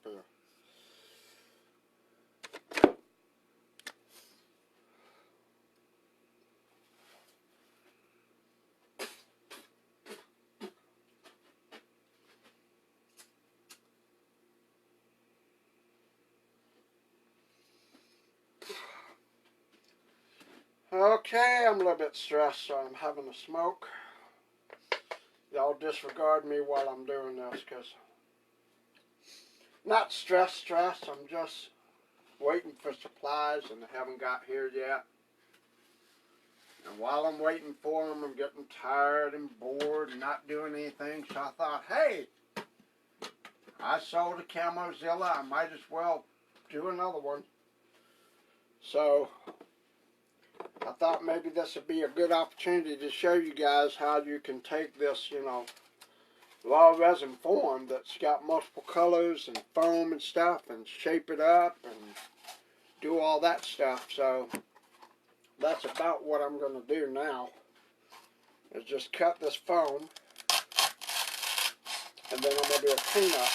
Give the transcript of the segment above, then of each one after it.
here. Okay, I'm a little bit stressed, so I'm having a smoke. Y'all disregard me while I'm doing this, because not stress, I'm just waiting for supplies and they haven't got here yet. And while I'm waiting for them, I'm getting tired and bored and not doing anything. So I thought, hey, I sold a Godzilla, I might as well do another one. So I thought maybe this would be a good opportunity to show you guys how you can take this, you know, raw resin form that's got multiple colors and foam and stuff and shape it up and do all that stuff. So that's about what I'm going to do now, is just cut this foam and then I'm going to do a cleanup.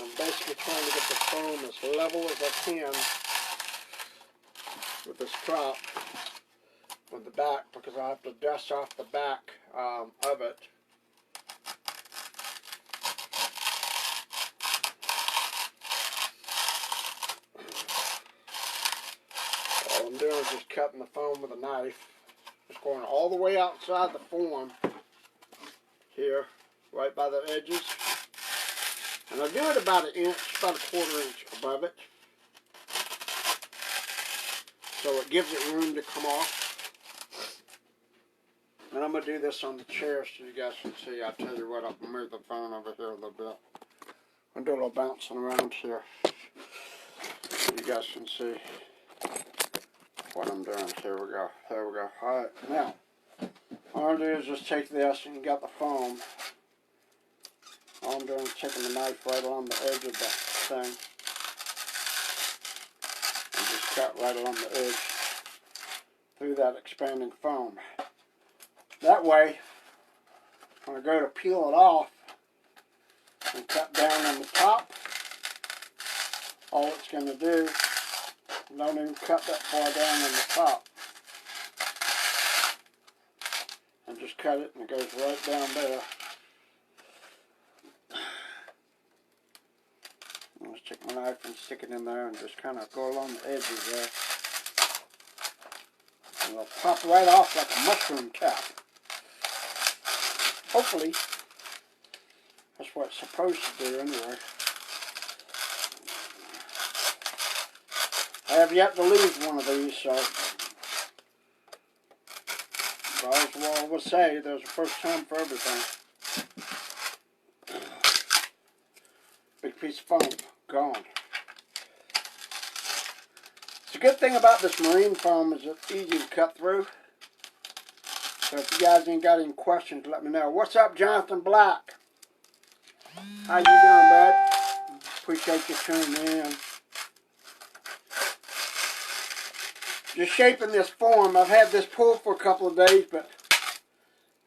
I'm basically trying to get the foam as level as I can with this prop with the back, because I have to dust off the back of it. All I'm doing is just cutting the foam with a knife. Just going all the way outside the form here, right by the edges. And I do it about an inch, about a quarter inch above it. So it gives it room to come off. And I'm going to do this on the chair so you guys can see. I'll tell you what, I'll move the phone over here a little bit. I'll do a little bouncing around here so you guys can see what I'm doing. Here we go. There we go. Alright, now, all I'm doing is just take this and you got the foam. All I'm doing is taking the knife right along the edge of the thing and just cut right along the edge through that expanding foam. That way, when I go to peel it off and cut down on the top, all it's going to do, don't even cut that far down on the top, and just cut it and it goes right down there. I'll just take my knife and stick it in there and just kind of go along the edges there. And it'll pop right off like a mushroom cap. Hopefully, that's what it's supposed to do anyway. I have yet to lose one of these, so I always say there's a first time for everything. Big piece of foam, gone. The good thing about this marine foam is it's easy to cut through. So if you guys ain't got any questions, let me know. What's up, Jonathan Black? How you doing, bud? Appreciate you tuning in. Just shaping this form. I've had this pulled for a couple of days, but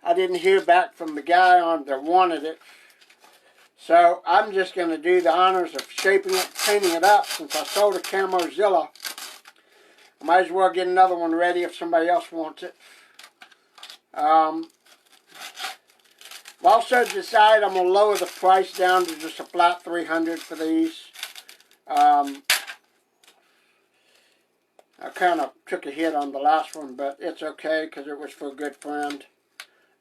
I didn't hear back from the guy that wanted it. So I'm just going to do the honors of shaping it, painting it up. Since I sold a Godzilla, I might as well get another one ready if somebody else wants it. I've also decided I'm going to lower the price down to just a flat $300 for these. I kind of took a hit on the last one, but it's okay because it was for a good friend.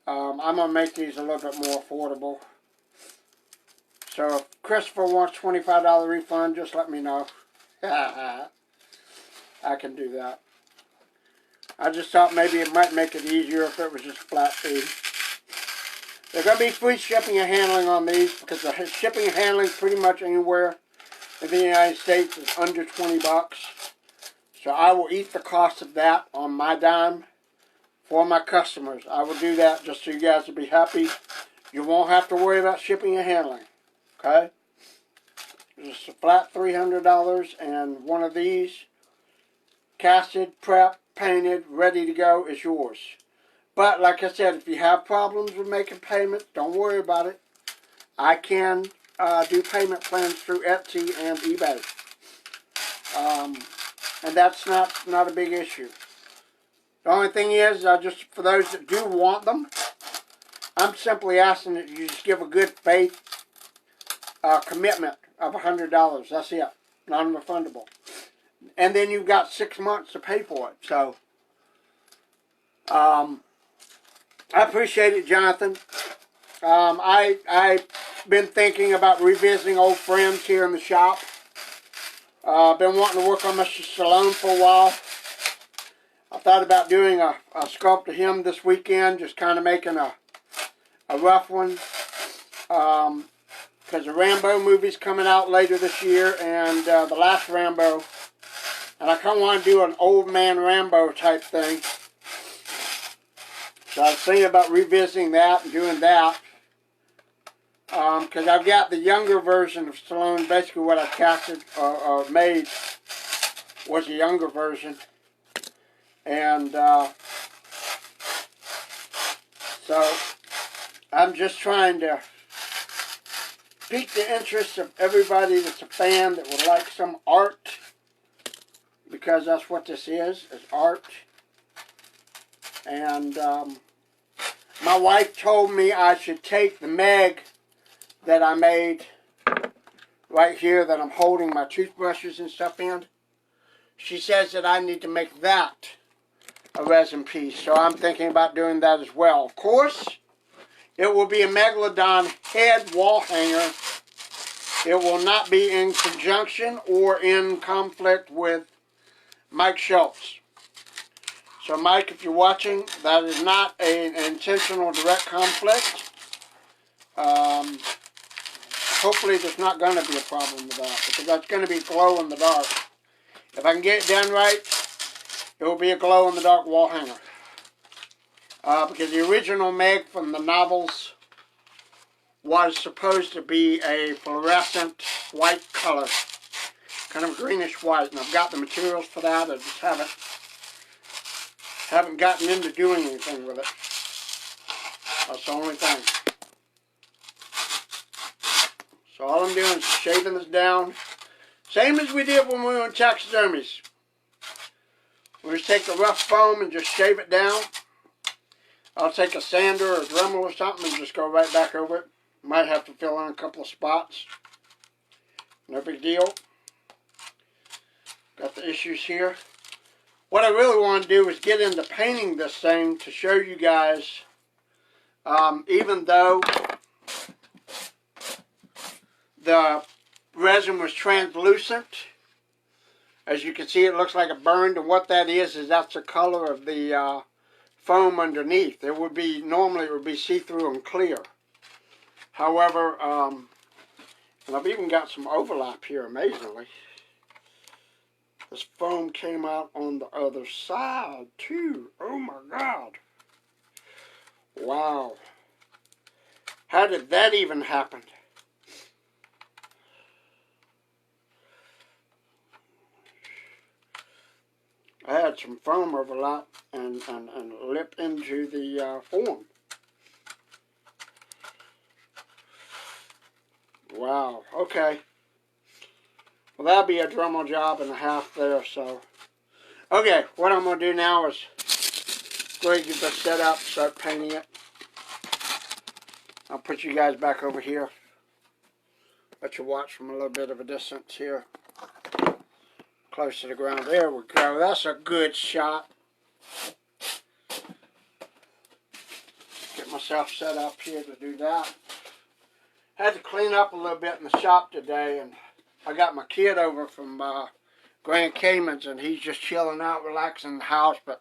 I'm going to make these a little bit more affordable. So if Christopher wants $25 refund, just let me know. I can do that. I just thought maybe it might make it easier if it was just flat fee. There's going to be free shipping and handling on these because the shipping and handling pretty much anywhere in the United States is under 20 bucks. So I will eat the cost of that on my dime for my customers. I will do that just so you guys will be happy. You won't have to worry about shipping and handling. Okay? Just a flat $300 and one of these casted, prepped, painted, ready to go is yours. But like I said, if you have problems with making payments, don't worry about it. I can do payment plans through Etsy and eBay. And that's not a big issue. The only thing is, just for those that do want them, I'm simply asking that you just give a good faith commitment of $100. That's it. Non-refundable. And then you've got 6 months to pay for it. So, I appreciate it, Jonathan. I've been thinking about revisiting old friends here in the shop. I've been wanting to work on Mr. Stallone for a while. I thought about doing a sculpt of him this weekend, just kind of making a rough one. Because the Rambo movie's coming out later this year, and the last Rambo. And I kind of want to do an old man Rambo type thing. So I was thinking about revisiting that and doing that. Because I've got the younger version of Stallone. Basically what I casted or made was a younger version. And so I'm just trying to pique the interest of everybody that's a fan that would like some art. Because that's what this is art. And my wife told me I should take the Meg that I made right here that I'm holding my toothbrushes and stuff in. She says that I need to make that a resin piece. So I'm thinking about doing that as well. Of course, it will be a Megalodon head wall hanger. It will not be in conjunction or in conflict with Mike Schultz. So Mike, if you're watching, that is not an intentional direct conflict. Hopefully there's not going to be a problem with that, because that's going to be glow in the dark. If I can get it done right, it will be a glow in the dark wall hanger. Because the original Meg from the novels was supposed to be a fluorescent white color, kind of greenish white, and I've got the materials for that. I just haven't gotten into doing anything with it. That's the only thing. So all I'm doing is shaving this down. Same as we did when we were in taxidermies. We just take the rough foam and just shave it down. I'll take a sander or a Dremel or something and just go right back over it. Might have to fill in a couple of spots. No big deal. Got the issues here. What I really want to do is get into painting this thing to show you guys, even though the resin was translucent, as you can see it looks like it burned, and what that is that's the color of the foam underneath. It would be, normally it would be see-through and clear. However, and I've even got some overlap here, amazingly. This foam came out on the other side, too. Oh my God. Wow. How did that even happen? I had some foam overlap and lip into the form. Wow, okay. Well, that'll be a Dremel job and a half there, so. Okay, what I'm going to do now is go ahead and get this set up, start painting it. I'll put you guys back over here. Let you watch from a little bit of a distance here. Close to the ground. There we go. That's a good shot. Get myself set up here to do that. Had to clean up a little bit in the shop today, and I got my kid over from Grand Caymans, and he's just chilling out, relaxing in the house. But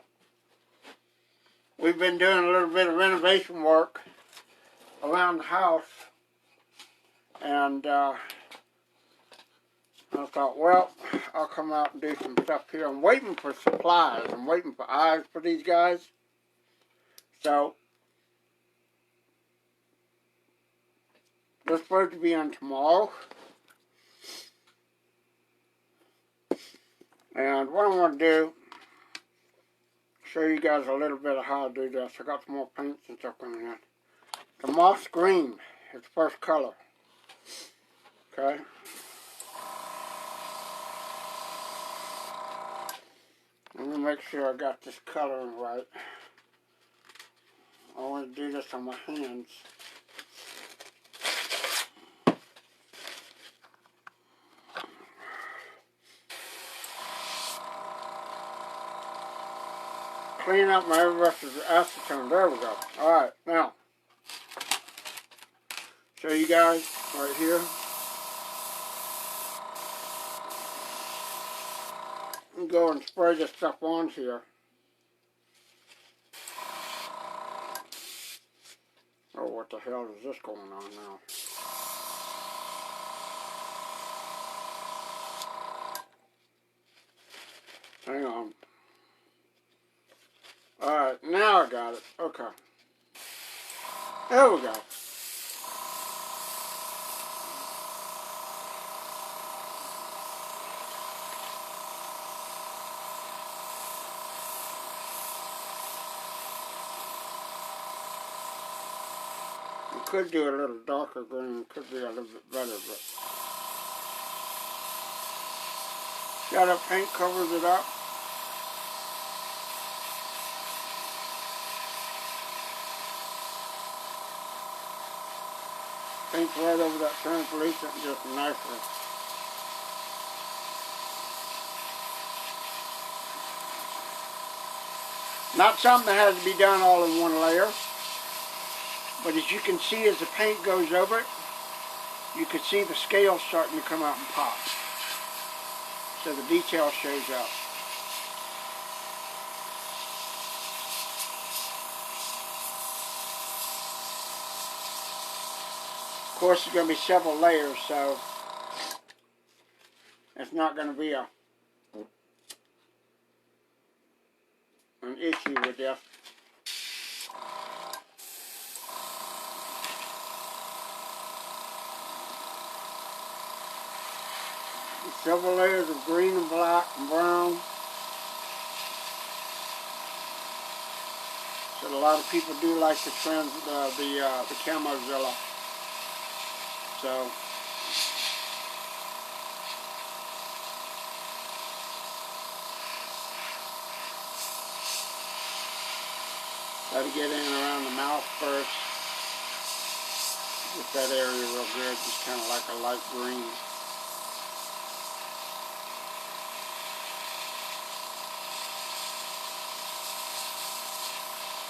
we've been doing a little bit of renovation work around the house, and I thought, well, I'll come out and do some stuff here. I'm waiting for supplies. I'm waiting for eyes for these guys. So, they're supposed to be on tomorrow. And what I'm going to do, show you guys a little bit of how I do this. I got some more paints and stuff in here. The moss green is the first color. Okay. Let me make sure I got this coloring right. I want to do this on my hands. Clean up my acetone. There we go. Alright, now, show you guys right here. I'm going to spray this stuff on here. Oh, what the hell is this going on now? Hang on. Alright, now I got it. Okay. There we go. You could do a little darker green, could be a little bit better, but see how that paint covers it up? Paint's right over that translucent just nicely. Not something that has to be done all in one layer. But as you can see, as the paint goes over it, you can see the scales starting to come out and pop. So the detail shows up. Of course, there's going to be several layers, so it's not going to be an issue with this. Several layers of green and black and brown. So a lot of people do like the Camozilla. So try to get in around the mouth first. Get that area real good, just kind of like a light green.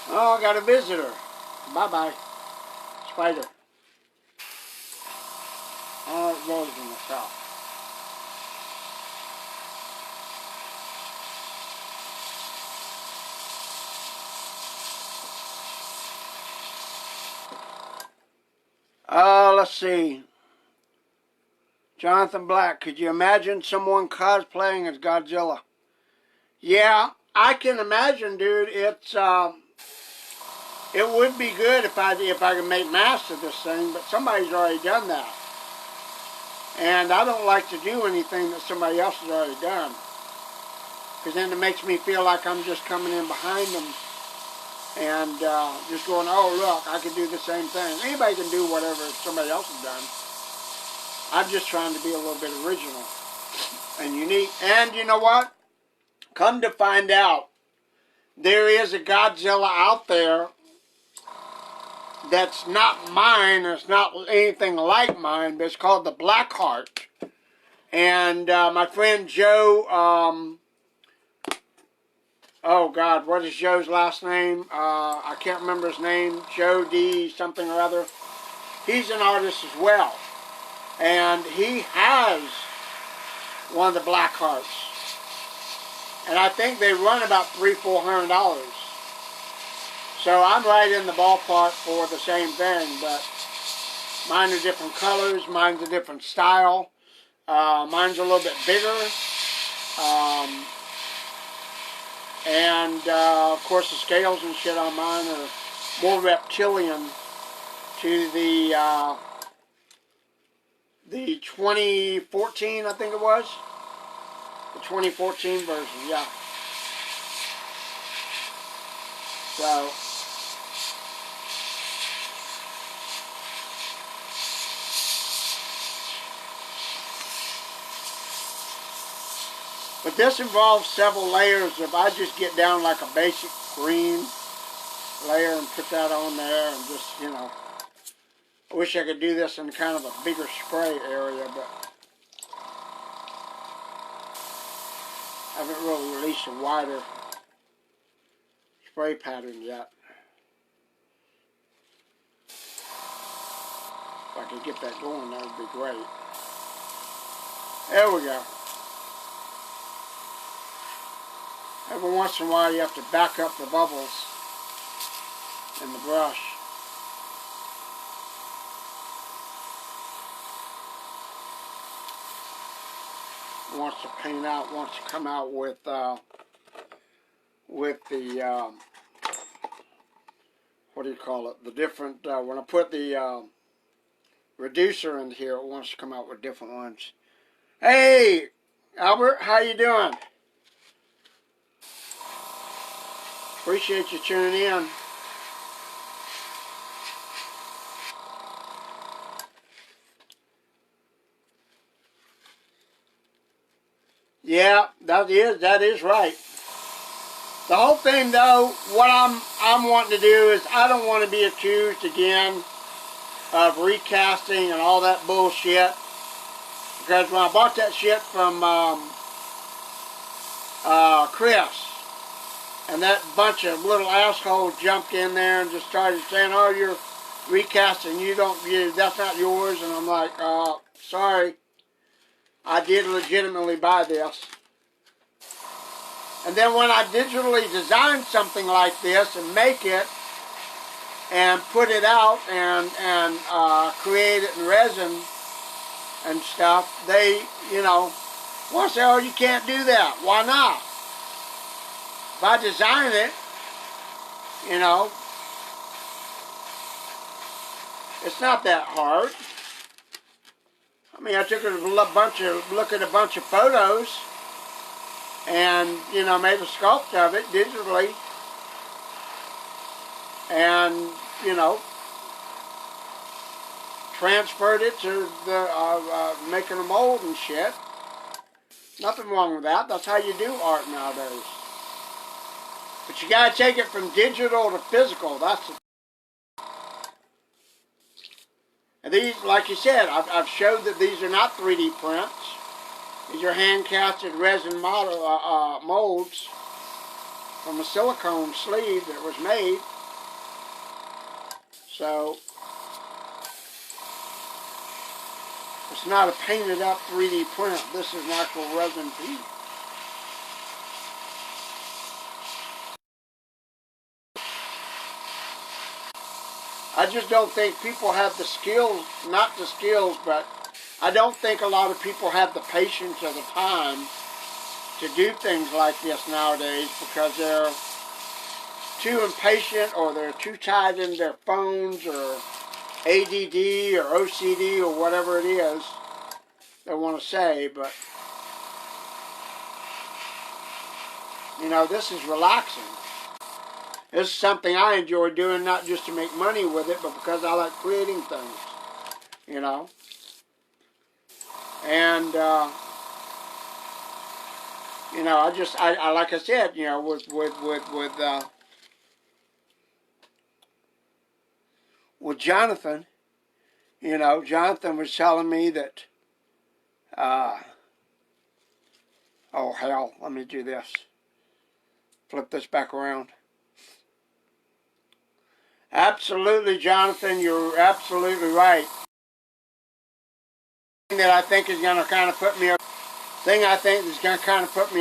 Oh, I got a visitor. Bye-bye. Spider. Oh, it goes in the south. Let's see. Jonathan Black, could you imagine someone cosplaying as Godzilla? Yeah, I can imagine, dude. It would be good if I could make masks of this thing, but somebody's already done that. And I don't like to do anything that somebody else has already done. Because then it makes me feel like I'm just coming in behind them and just going, oh, look, I can do the same thing. Anybody can do whatever somebody else has done. I'm just trying to be a little bit original and unique. And you know what? Come to find out, there is a Godzilla out there that's not mine, it's not anything like mine, but it's called the Blackheart. And my friend Joe, oh God, what is Joe's last name? I can't remember his name. Joe D. something or other. He's an artist as well. And he has one of the Blackhearts. And I think they run about $300–400. So I'm right in the ballpark for the same thing, but mine are different colors, mine's a different style, mine's a little bit bigger, and of course the scales and shit on mine are more reptilian to the 2014, I think it was, the 2014 version, yeah. So, but this involves several layers. If I just get down like a basic green layer and put that on there and just, you know, I wish I could do this in kind of a bigger spray area, but I haven't really released a wider spray pattern yet. If I could get that going, that would be great. There we go. Every once in a while you have to back up the bubbles in the brush. Wants to paint out, wants to come out with the what do you call it? The different when I put the reducer in here, it wants to come out with different ones. Hey, Albert, how you doing? Appreciate you tuning in. Yeah, that is right. The whole thing, though, what I'm wanting to do is I don't want to be accused again of recasting and all that bullshit. Because when I bought that shit from Chris, and that bunch of little assholes jumped in there and just started saying, "Oh, you're recasting. That's not yours." And I'm like, sorry. I did legitimately buy this. And then when I digitally design something like this and make it and put it out and create it in resin and stuff, they, you know, want to say, "Oh, you can't do that." Why not? If I design it, you know, it's not that hard. I mean, I took look at a bunch of photos and, you know, made a sculpt of it digitally and, you know, transferred it to the making a mold and shit. Nothing wrong with that. That's how you do art nowadays. But you gotta take it from digital to physical. That's the. And these, like you said, I've showed that these are not 3D prints. These are hand-casted resin molds from a silicone sleeve that was made. So, it's not a painted-up 3D print. This is an actual resin piece. I just don't think people have the skills, not the skills, but I don't think a lot of people have the patience or the time to do things like this nowadays because they're too impatient or they're too tied in their phones or ADD or OCD or whatever it is they want to say. But, you know, this is relaxing. This is something I enjoy doing, not just to make money with it, but because I like creating things, you know. And, you know, I like I said, you know, with Jonathan, you know, Jonathan was telling me that, oh hell, let me do this. Flip this back around. Absolutely, Jonathan, you're absolutely right. The thing that I think is going to kind of put me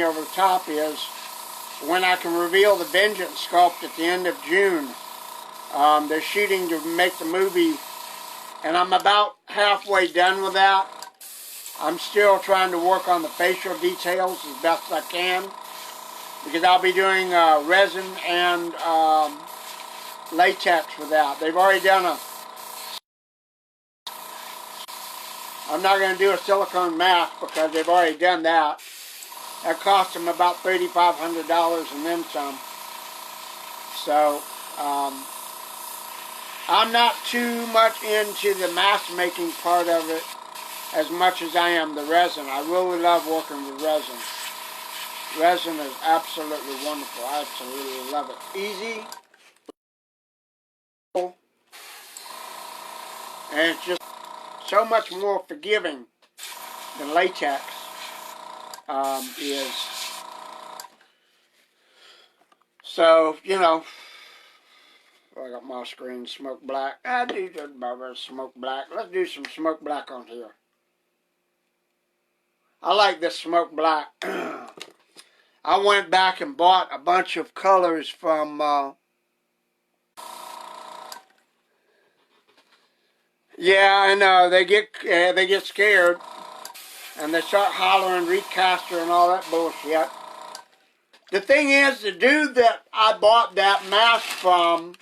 over, the top is when I can reveal the Vengeance sculpt at the end of June. They're shooting to make the movie, and I'm about halfway done with that. I'm still trying to work on the facial details as best I can, because I'll be doing resin and latex for that. They've already done I'm not going to do a silicone mask because they've already done that. That cost them about $3,500 and then some. So, I'm not too much into the mask making part of it as much as I am the resin. I really love working with resin. Resin is absolutely wonderful. I absolutely love it. Easy. And it's just so much more forgiving than latex is. So, you know, I got my screen smoke black. I do just about smoke black. Let's do some smoke black on here. I like this smoke black. I went back and bought a bunch of colors from yeah, I know. They get scared and they start hollering recaster and all that bullshit. The thing is, the dude that I bought that mask from,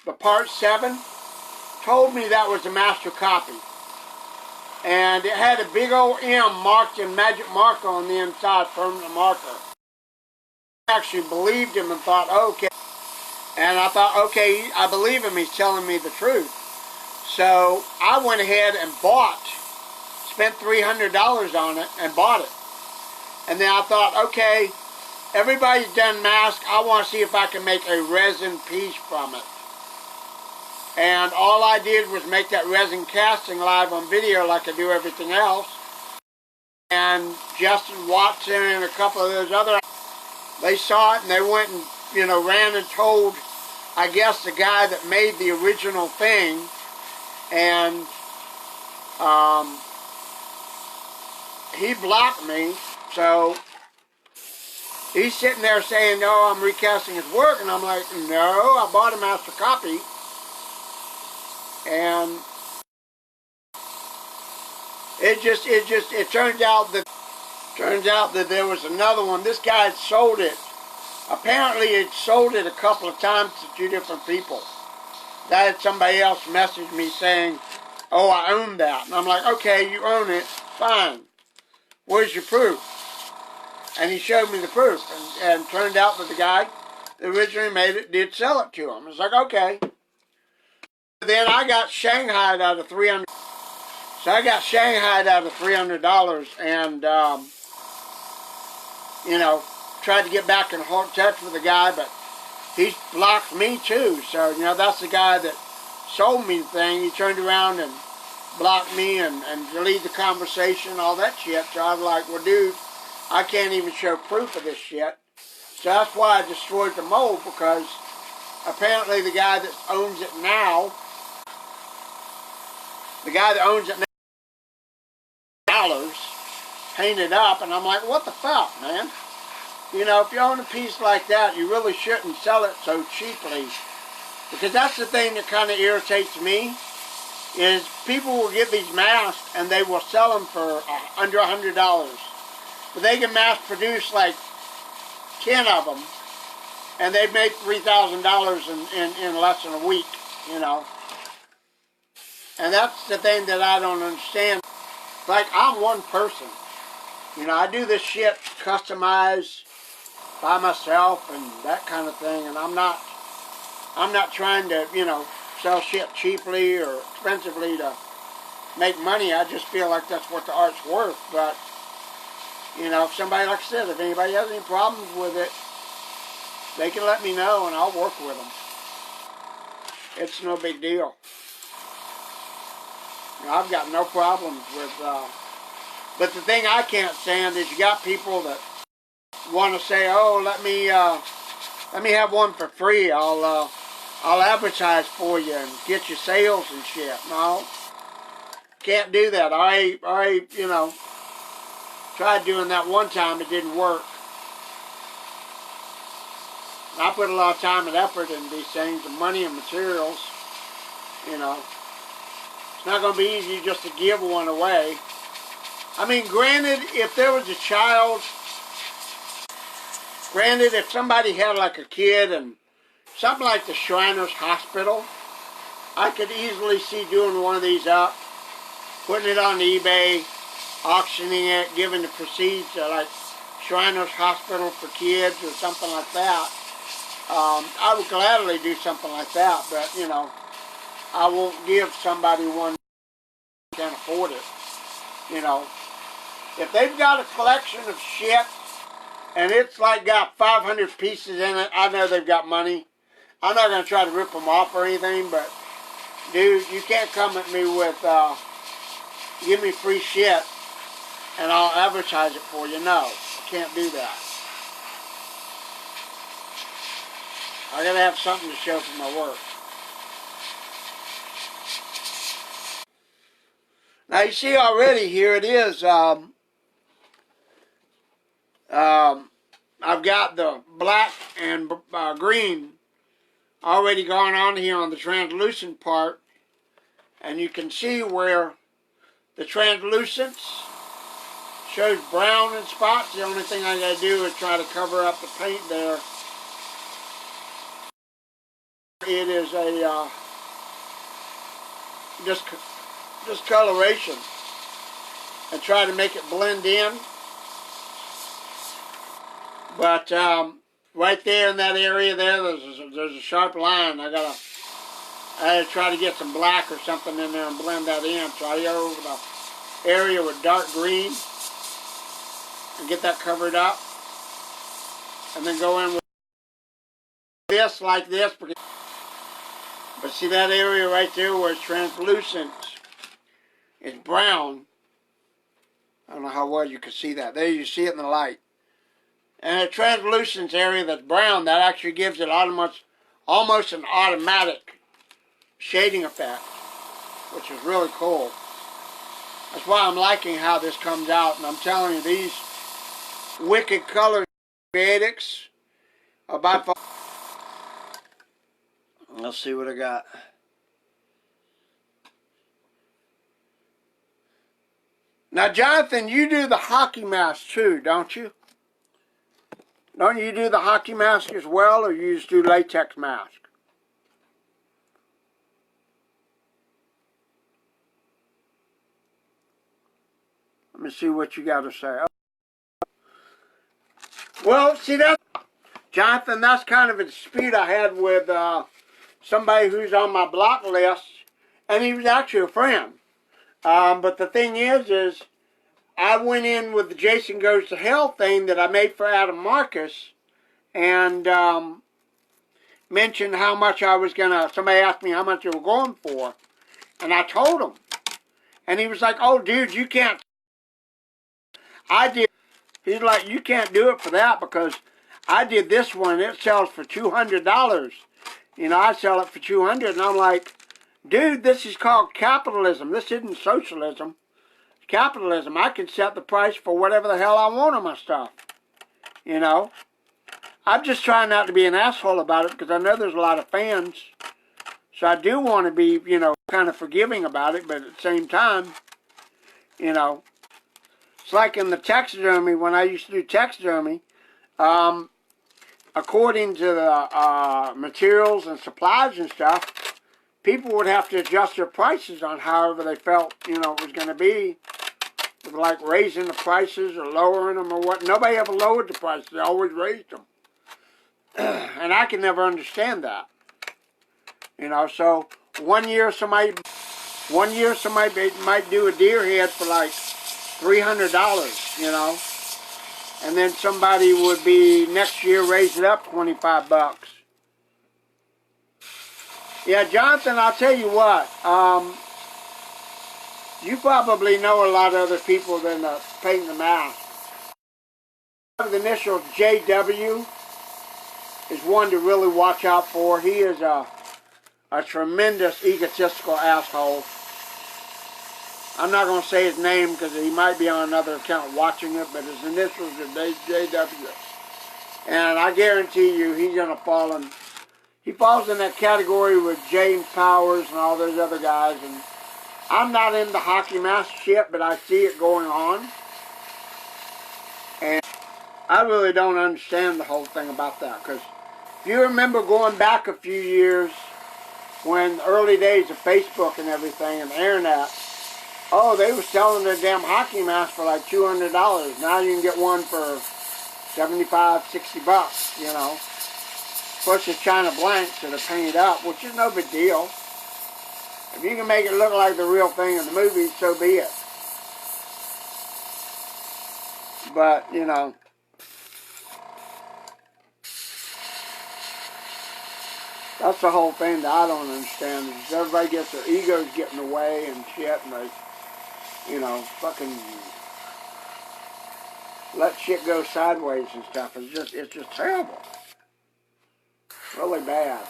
the Part 7, told me that was a master copy. And it had a big old M marked in magic marker on the inside, permanent marker. I actually believed him and thought, okay. And I thought, okay, I believe him, he's telling me the truth. So I went ahead and spent $300 on it and bought it. And then I thought, okay, everybody's done masks. I want to see if I can make a resin piece from it. And all I did was make that resin casting live on video like I do everything else. And Justin Watson and a couple of those other, they saw it and they went and, you know, ran and told, I guess, the guy that made the original thing. And he blocked me, so he's sitting there saying, no, I'm recasting his work, and I'm like, no, I bought a master copy. And it turns out that there was another one. This guy had sold it. Apparently he'd sold it a couple of times to 2 different people. That had somebody else message me saying, oh, I own that. And I'm like, okay, you own it, fine. Where's your proof? And he showed me the proof. And turned out that the guy that originally made it did sell it to him. It's like, okay. Then I got shanghaied out of $300. So I got shanghaied out of $300 and, you know, tried to get back in touch with the guy, but he blocked me too. So, you know, that's the guy that sold me the thing. He turned around and blocked me and deleted the conversation, all that shit. So I was like, well, dude, I can't even show proof of this shit. So that's why I destroyed the mold, because apparently the guy that owns it now, painted up, and I'm like, what the fuck, man? You know, if you own a piece like that, you really shouldn't sell it so cheaply. Because that's the thing that kind of irritates me, is people will get these masks and they will sell them for under $100. But they can mass produce like 10 of them, and they've made $3,000 in less than a week, you know. And that's the thing that I don't understand. Like, I'm one person. You know, I do this shit customized by myself and that kind of thing, and I'm not trying to, you know, sell shit cheaply or expensively to make money. I just feel like that's what the art's worth. But, you know, if somebody, like I said, if anybody has any problems with it, they can let me know and I'll work with them. It's no big deal. You know, I've got no problems with, but the thing I can't stand is you got people that want to say, oh, let me have one for free. I'll advertise for you and get you sales and shit. No, can't do that. I you know, tried doing that one time. It didn't work. I put a lot of time and effort into these things, and money and materials. You know, it's not going to be easy just to give one away. I mean, granted, if there was a child, granted, if somebody had like a kid and something like the Shriners Hospital, I could easily see doing one of these up, putting it on eBay, auctioning it, giving the proceeds to like Shriners Hospital for kids or something like that. I would gladly do something like that, but, you know, I won't give somebody one who can't afford it. You know, if they've got a collection of shit and it's like got 500 pieces in it, I know they've got money. I'm not going to try to rip them off or anything, but, dude, you can't come at me with, give me free shit and I'll advertise it for you. No, I can't do that. I got to have something to show for my work. Now you see already here it is. I've got the black and green already gone on here on the translucent part, and you can see where the translucence shows brown in spots. The only thing I got to do is try to cover up the paint there. It is a discoloration, and try to make it blend in. But right there in that area there, there's a sharp line. I gotta try to get some black or something in there and blend that in. So I go over the area with dark green and get that covered up, and then go in with this like this. But see that area right there where it's translucent, it's brown. I don't know how well you can see that. There you see it in the light. And a translucent area that's brown, that actually gives it almost an automatic shading effect, which is really cool. That's why I'm liking how this comes out. And I'm telling you, these wicked color creatics are by far. Let's see what I got. Now, Jonathan, you do the hockey mask too, don't you? Don't you do the hockey mask as well, or you just do latex mask? Let me see what you got to say. Well, see that, Jonathan, that's kind of a dispute I had with somebody who's on my block list, and he was actually a friend. But the thing is I went in with the Jason Goes to Hell thing that I made for Adam Marcus, and mentioned how much I was gonna, somebody asked me how much they were going for, and I told him. And he was like, oh dude, you can't. I did. He's like, you can't do it for that because I did this one, it sells for $200. You know, I sell it for $200, and I'm like, dude, this is called capitalism. This isn't socialism. It's capitalism. I can set the price for whatever the hell I want on my stuff. You know? I'm just trying not to be an asshole about it because I know there's a lot of fans. So I do want to be, you know, kind of forgiving about it, but at the same time, you know, it's like in the taxidermy, when I used to do taxidermy, according to the materials and supplies and stuff, people would have to adjust their prices on however they felt, you know, it was going to be. Like raising the prices or lowering them or what. Nobody ever lowered the prices. They always raised them. And I can never understand that. You know, so one year somebody might do a deer head for like $300, you know. And then somebody would be next year raise it up $25. Yeah, Jonathan, I'll tell you what. You probably know a lot of other people than painting the mask. The initial JW is one to really watch out for. He is a tremendous egotistical asshole. I'm not going to say his name because he might be on another account watching it, but his initials are JW. And I guarantee you he's going to fall in. He falls in that category with James Powers and all those other guys. And I'm not into hockey mask shit, but I see it going on. And I really don't understand the whole thing about that. Because if you remember going back a few years, when the early days of Facebook and everything and the internet, oh, they were selling their damn hockey mask for like $200. Now you can get one for $75, $60, you know. versus China blanks that are painted up, which is no big deal. If you can make it look like the real thing in the movie, so be it. But, you know, that's the whole thing that I don't understand. Is everybody gets their egos get in the way and shit, and they, you know, fucking let shit go sideways and stuff. It's just terrible. Really bad.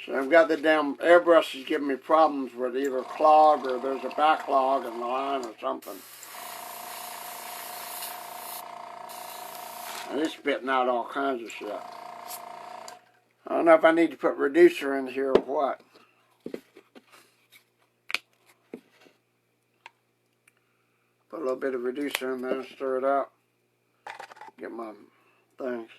So I've got the damn airbrush is giving me problems with either clog or there's a backlog in the line or something. And it's spitting out all kinds of shit. I don't know if I need to put reducer in here or what. Put a little bit of reducer in there and stir it up. Get my things.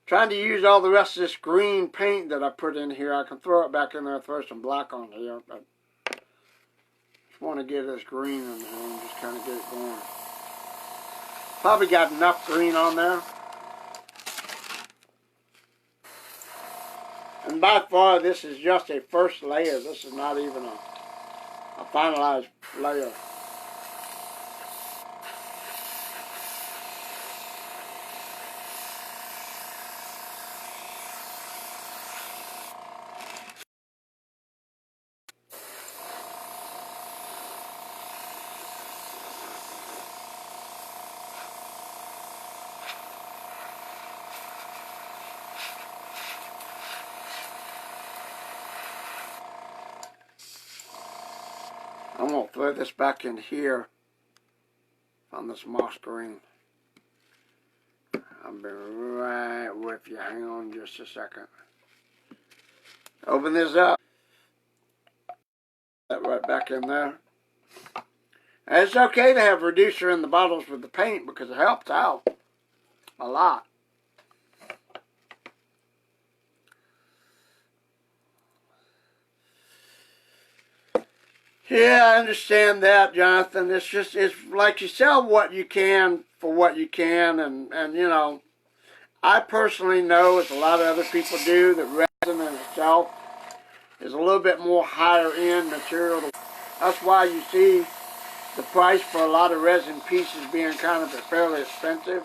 Trying to use all the rest of this green paint that I put in here. I can throw it back in there and throw some black on here, but just want to get this green in there and just kind of get it going. Probably got enough green on there. And by far, this is just a first layer. This is not even a finalized layer. I'm going to throw this back in here on this moss green. I'll be right with you. Hang on just a second. Open this up. That right back in there. And it's okay to have reducer in the bottles with the paint because it helps out a lot. Yeah, I understand that, Jonathan. It's like you sell what you can for what you can, and you know, I personally know, as a lot of other people do, that resin in itself is a little bit more higher end material. That's why you see the price for a lot of resin pieces being kind of fairly expensive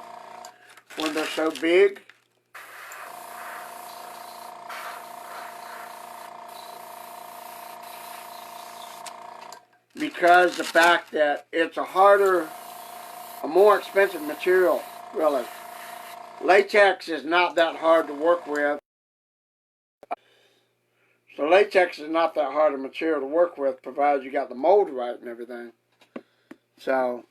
when they're so big. Because the fact that it's a more expensive material, really. Latex is not that hard to work with. So latex is not that hard a material to work with, provided you got the mold right and everything. So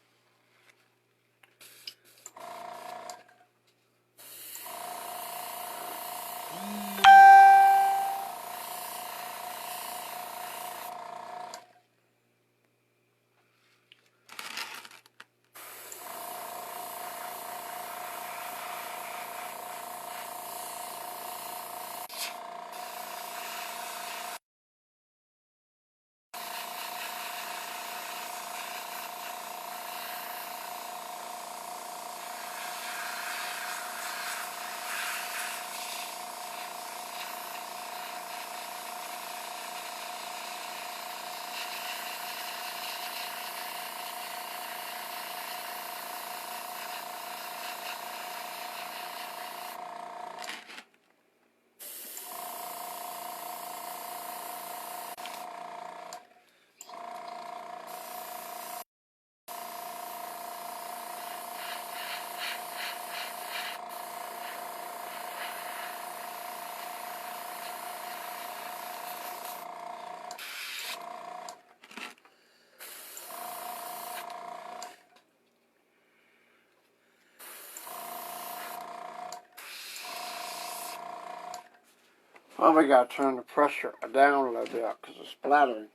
Probably got to turn the pressure down a little bit because it's splattering.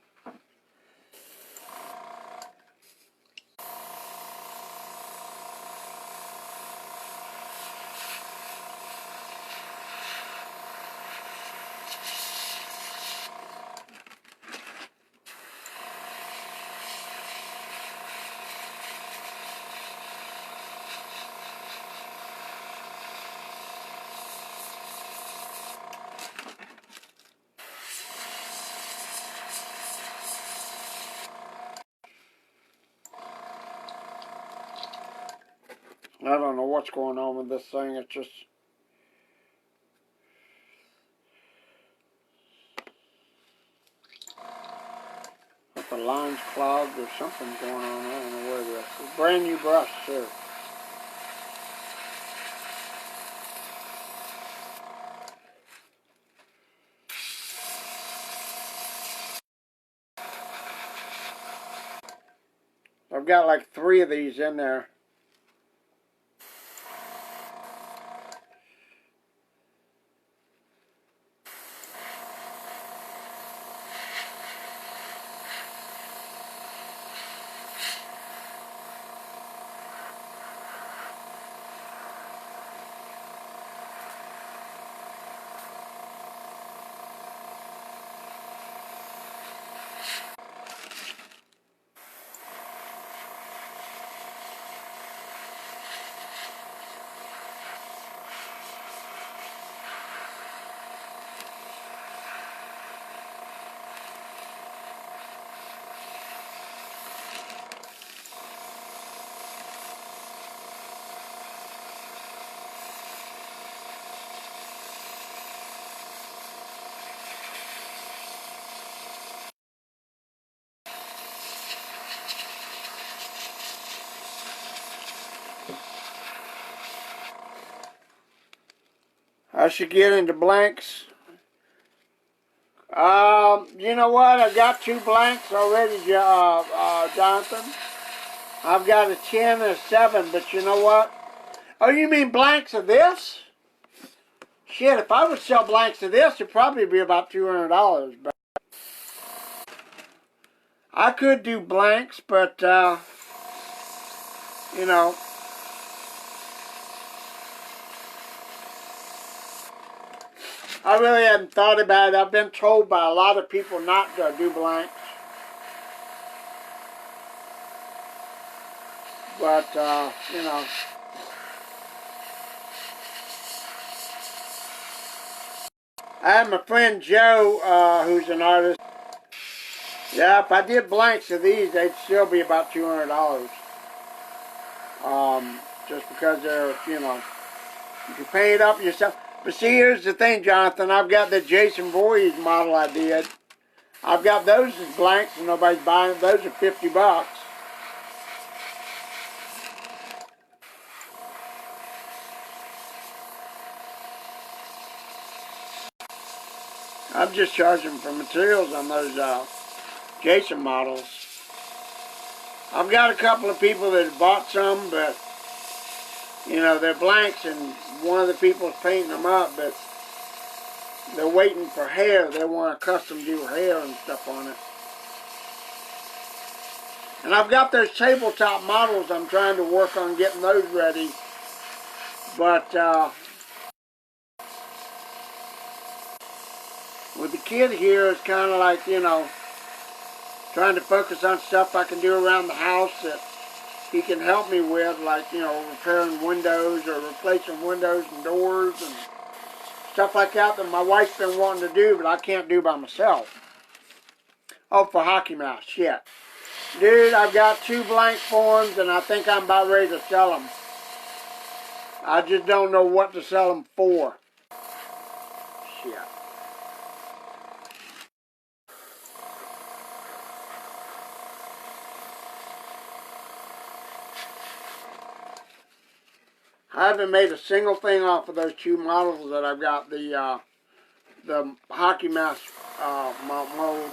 I don't know what's going on with this thing. It's just... the line's clogged or something's going on. I don't know where it is. It's a brand new brush, too. I've got like 3 of these in there. I should get into blanks. You know what? I got 2 blanks already, Jonathan. I've got a 10 and a 7, but you know what? Oh, you mean blanks of this? Shit, if I would sell blanks of this, it'd probably be about $200. But I could do blanks, but, you know... I really hadn't thought about it. I've been told by a lot of people not to do blanks. But, you know. I have my friend Joe, who's an artist. Yeah, if I did blanks of these, they'd still be about $200. Just because they're, you know, you can paint it up yourself. But see, here's the thing, Jonathan. I've got the Jason Voorhees model I did. I've got those as blanks and nobody's buying them. Those are $50. I'm just charging for materials on those Jason models. I've got a couple of people that have bought some, but, you know, they're blanks and one of the people is painting them up, but they're waiting for hair. They want a custom do hair and stuff on it. And I've got those tabletop models. I'm trying to work on getting those ready. But with the kid here, it's kind of like, you know, trying to focus on stuff I can do around the house that he can help me with, like, you know, repairing windows or replacing windows and doors and stuff like that that my wife's been wanting to do, but I can't do by myself. Oh, for Hockey Mouse, shit. Dude, I've got 2 blank forms, and I think I'm about ready to sell them. I just don't know what to sell them for. Shit. I haven't made a single thing off of those 2 models that I've got, the Hockey Mouse molds.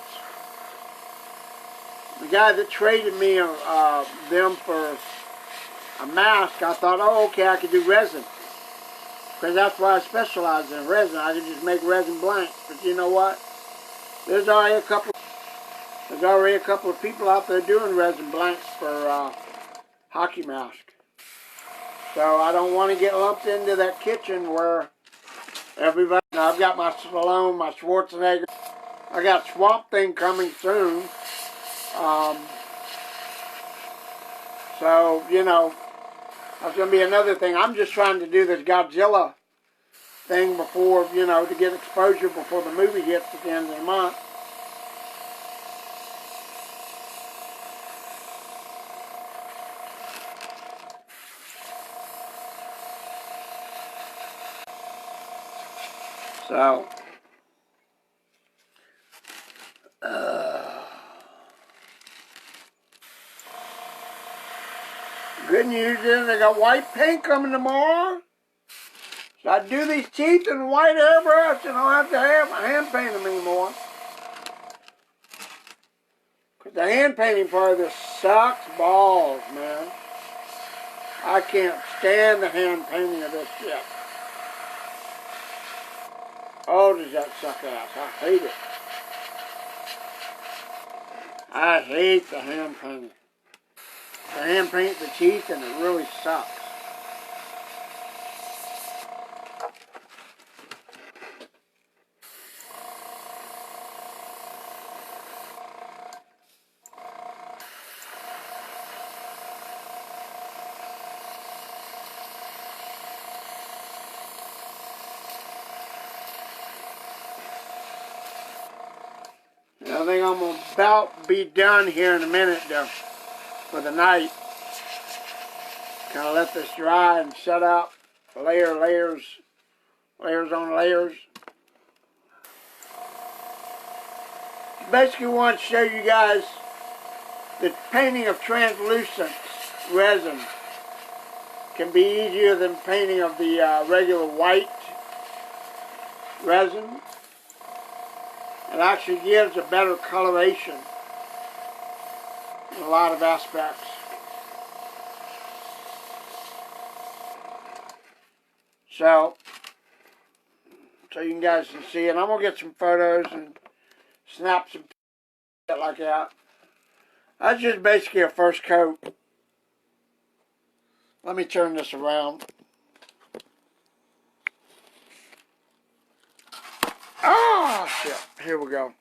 The guy that traded me them for a mask, I thought, oh, okay, I could do resin. Because that's why I specialize in resin. I can just make resin blanks. But you know what? There's already a couple of people out there doing resin blanks for hockey mask. So I don't want to get lumped into that kitchen where everybody... Now I've got my Stallone, my Schwarzenegger. I got Swamp Thing coming soon. So, you know, that's going to be another thing. I'm just trying to do this Godzilla thing before, you know, to get exposure before the movie hits at the end of the month. So, good news is I got white paint coming tomorrow. So I do these teeth in white airbrush and I don't have to hand paint them anymore. Because the hand painting part of this sucks balls, man. I can't stand the hand painting of this shit. Oh, does that suck ass. I hate it. I hate the hand painting. The hand paint the teeth and it really sucks. I think I'm about be done here in a minute though, for the night. Kind of let this dry and set up, layers on layers. Basically want to show you guys the painting of translucent resin can be easier than painting of the regular white resin. It actually gives a better coloration in a lot of aspects. So you guys can see, and I'm going to get some photos and snap some shit like that. That's just basically a first coat. Let me turn this around. Ah, shit. Here we go.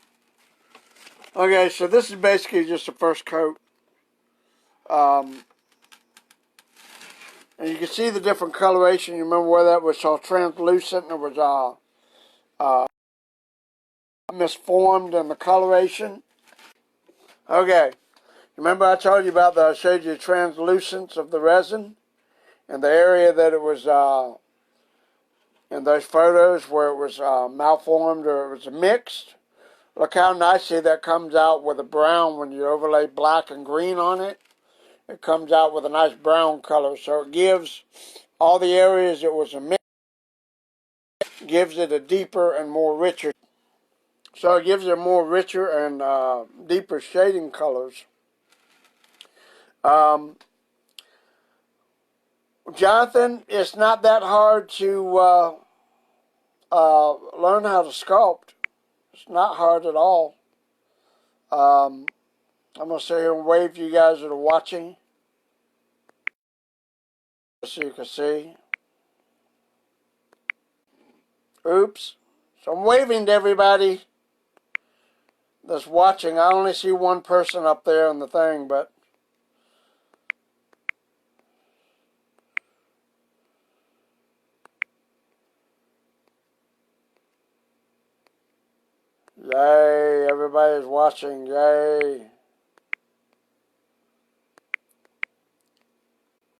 Okay, so this is basically just a first coat. And you can see the different coloration. You remember where that was all translucent and it was misformed in the coloration? Okay. Remember I told you about I showed you the translucence of the resin? And the area that it was in those photos where it was malformed or it was mixed. Look how nicely that comes out with a brown when you overlay black and green on it. It comes out with a nice brown color. So it gives all the areas it was a mix, gives it a deeper and more richer. So it gives it more richer and deeper shading colors. Jonathan, it's not that hard to learn how to sculpt. It's not hard at all. I'm going to sit here and wave to you guys that are watching, so you can see. Oops. So I'm waving to everybody that's watching. I only see one person up there on the thing, but yay, everybody's watching, yay.